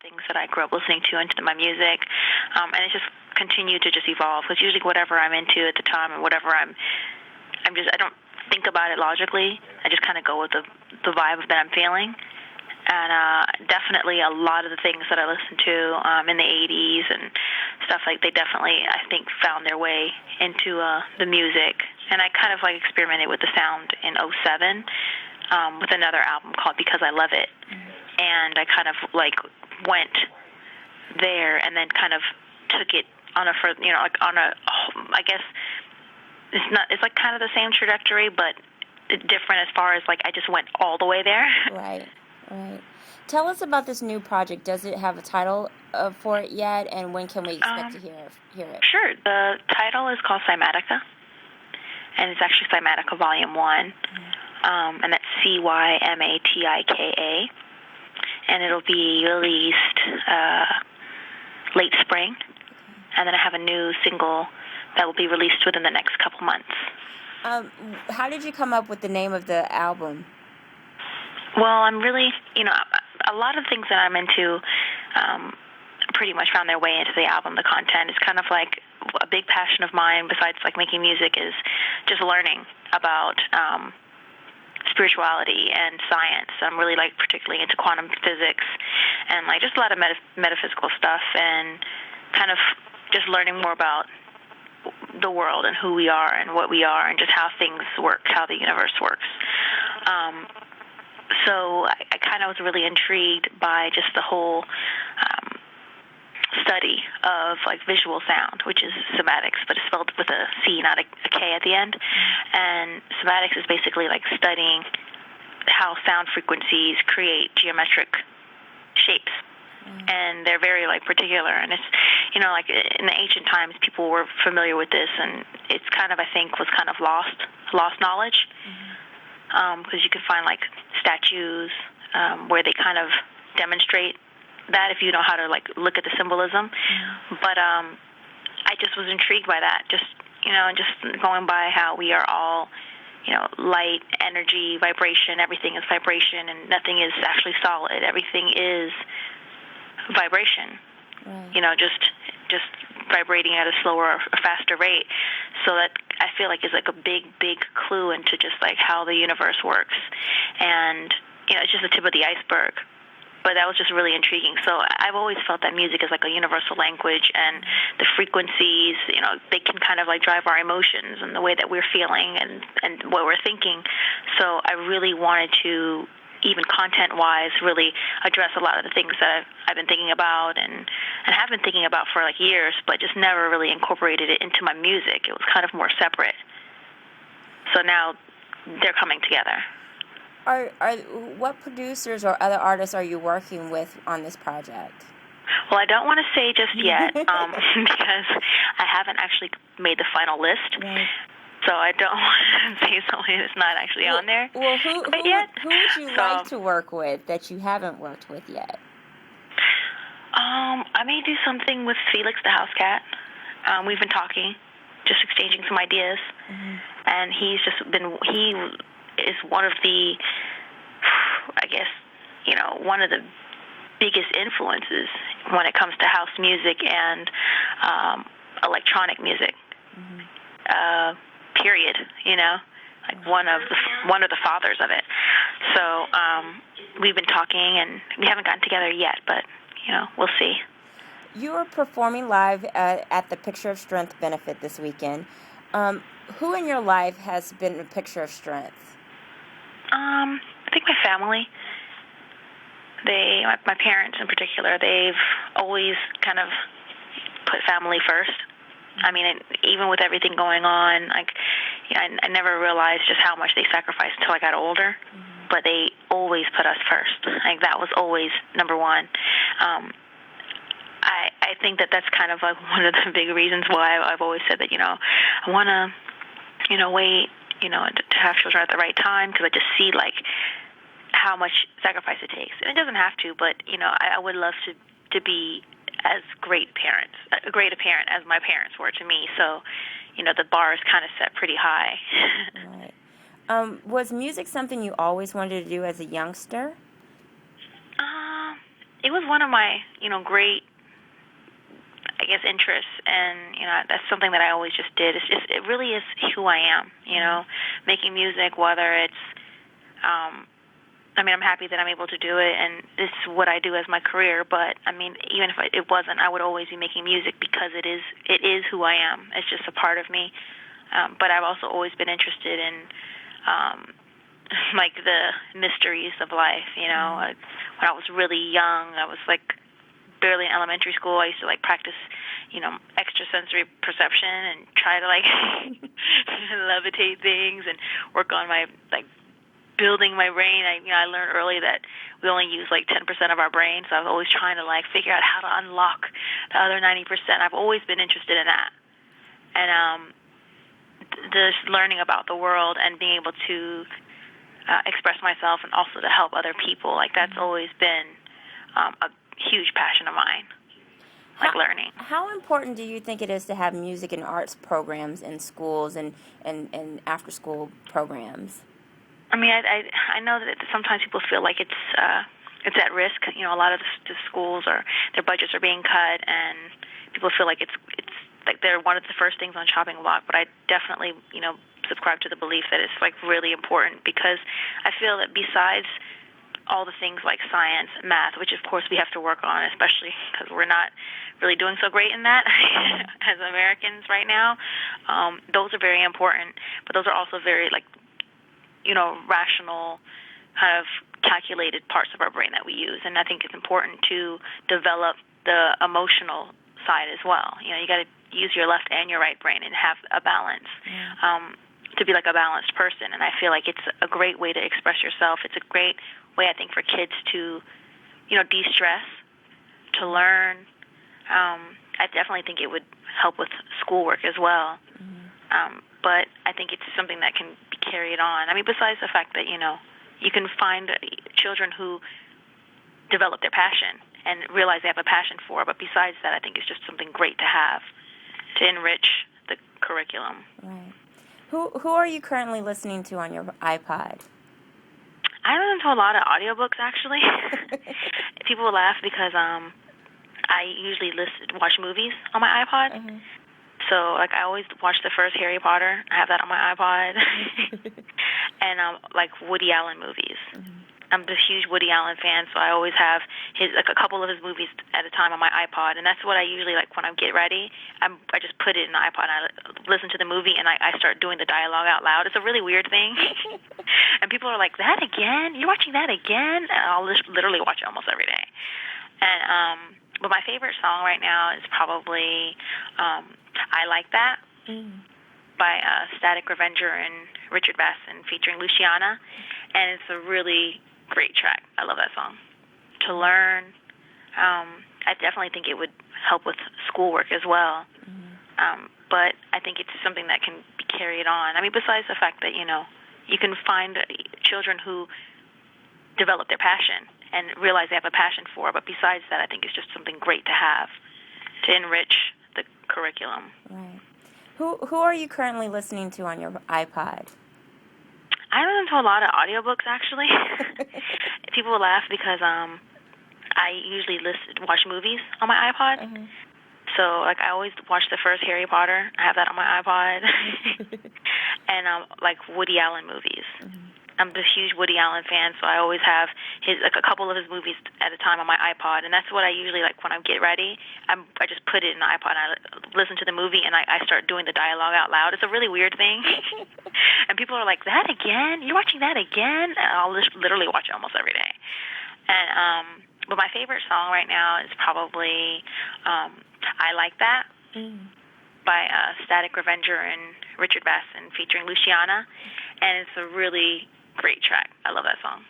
things that I grew up listening to into my music, and it just continued to just evolve. Because usually whatever I'm into at the time and whatever I don't think about it logically. I just kind of go with the vibe that I'm feeling. And definitely a lot of the things that I listened to in the 80s and stuff, like they definitely, I think, found their way into the music. And I kind of like experimented with the sound in '07 with another album called Because I Love It. And I kind of like went there and then kind of took it on a, like on a, I guess it's like kind of the same trajectory, but different as far as like I just went all the way there. Right. Tell us about this new project. Does it have a title for it yet, and when can we expect to hear it? Sure. The title is called Cymatica, and it's actually Cymatica Volume 1, and that's Cymatika, and it'll be released late spring, and then I have a new single that will be released within the next couple months. How did you come up with the name of the album? Well, I'm really, a lot of things that I'm into pretty much found their way into the album. The content is kind of like a big passion of mine, besides like making music, is just learning about spirituality and science. I'm really like particularly into quantum physics and like just a lot of metaphysical stuff, and kind of just learning more about the world and who we are and what we are and just how things work, how the universe works. So I kind of was really intrigued by just the whole study of like visual sound, which is somatics, but it's spelled with a C, not a K at the end. And somatics is basically like studying how sound frequencies create geometric shapes. And they're very like particular, and it's like in the ancient times people were familiar with this, and it's kind of, I think, was kind of lost knowledge. Because you can find like statues where they kind of demonstrate that if you know how to like look at the symbolism. But I just was intrigued by that, just going by how we are all light, energy, vibration. Everything is vibration, and nothing is actually solid. Everything is vibration. Just vibrating at a slower or faster rate. So that I feel like is like a big clue into just like how the universe works. And it's just the tip of the iceberg. But that was just really intriguing. So I've always felt that music is like a universal language, and the frequencies, they can kind of like drive our emotions and the way that we're feeling and what we're thinking. So I really wanted to, even content-wise, really address a lot of the things that I've been thinking about and have been thinking about for like years, but just never really incorporated it into my music. It was kind of more separate. So now they're coming together. What producers or other artists are you working with on this project? Well, I don't want to say just yet because I haven't actually made the final list. Right. So I don't want to say something that's not actually on there. Well, who would you like to work with that you haven't worked with yet? I may do something with Felix the House Cat. We've been talking, just exchanging some ideas, and he is one of the, I guess, one of the biggest influences when it comes to house music and electronic music. Period. Like one of the fathers of it. So we've been talking, and we haven't gotten together yet, but we'll see. You are performing live at the Picture of Strength benefit this weekend. Who in your life has been a picture of strength? I think my family. My parents in particular, they've always kind of put family first. I mean, even with everything going on, like, I never realized just how much they sacrificed until I got older. But they always put us first. Like, that was always number one. I think that's kind of like one of the big reasons why I've always said that, I want to, wait, to have children at the right time, because I just see, like, how much sacrifice it takes. And it doesn't have to, but, I would love to be as great a parent as my parents were to me. So, the bar is kind of set pretty high. Right. Was music something you always wanted to do as a youngster? it was one of my, great, I guess, interests, and that's something that I always just did. It really is who I am, making music, whether it's, I'm happy that I'm able to do it, and this is what I do as my career. But even if it wasn't, I would always be making music because it is who I am. It's just a part of me. But I've also always been interested in, like the mysteries of life. When I was really young, I was like barely in elementary school. I used to like practice, extrasensory perception and try to like levitate things and work on my building my brain. I learned early that we only use like 10% of our brain, so I was always trying to figure out how to unlock the other 90%. I've always been interested in that, and just learning about the world and being able to express myself and also to help other people. That's always been a huge passion of mine. Learning. How important do you think it is to have music and arts programs in schools and after-school programs? I know that sometimes people feel like it's at risk. A lot of the schools their budgets are being cut, and people feel like it's like they're one of the first things on chopping block. But I definitely subscribe to the belief that it's really important, because I feel that besides all the things like science, math, which of course we have to work on, especially because we're not really doing so great in that as Americans right now. Those are very important, but those are also very rational, kind of calculated parts of our brain that we use. And I think it's important to develop the emotional side as well. You got to use your left and your right brain and have a balance. To be like a balanced person. And I feel like it's a great way to express yourself. It's a great way, I think, for kids to, de-stress, to learn. I definitely think it would help with schoolwork as well. But I think it's something that can be carried on. Besides the fact that, you can find children who develop their passion and realize they have a passion for it. But besides that, I think it's just something great to have to enrich the curriculum. Right. Who are you currently listening to on your iPod? I listen to a lot of audiobooks, actually. People will laugh because I usually watch movies on my iPod. So, I always watch the first Harry Potter. I have that on my iPod. And, Woody Allen movies. I'm a huge Woody Allen fan, so I always have a couple of his movies at a time on my iPod. And that's what I usually, when I get ready, I just put it in the iPod, and I listen to the movie, and I start doing the dialogue out loud. It's a really weird thing. And people are like, that again? You're watching that again? And I'll literally watch it almost every day. And, but my favorite song right now is probably I Like That by Static Revenger and Richard Basson featuring Luciana. And it's a really great track. I love that song. To learn, I definitely think it would help with schoolwork as well. But I think it's something that can be carried on. Besides the fact that, you can find children who develop their passion and realize they have a passion for it. But besides that, I think it's just something great to have to enrich the curriculum. Right. Who are you currently listening to on your iPod? I listen to a lot of audiobooks, actually. People will laugh because I usually watch movies on my iPod. So, I always watch the first Harry Potter. I have that on my iPod. And, Woody Allen movies. I'm a huge Woody Allen fan, so I always have a couple of his movies at a time on my iPod. And that's what I usually, when I get ready, I just put it in the iPod, and I listen to the movie, and I start doing the dialogue out loud. It's a really weird thing. And people are like, that again? You're watching that again? And I'll literally watch it almost every day. And but my favorite song right now is probably I Like That by Static Revenger and Richard Basson featuring Luciana. And it's a really great track. I love that song.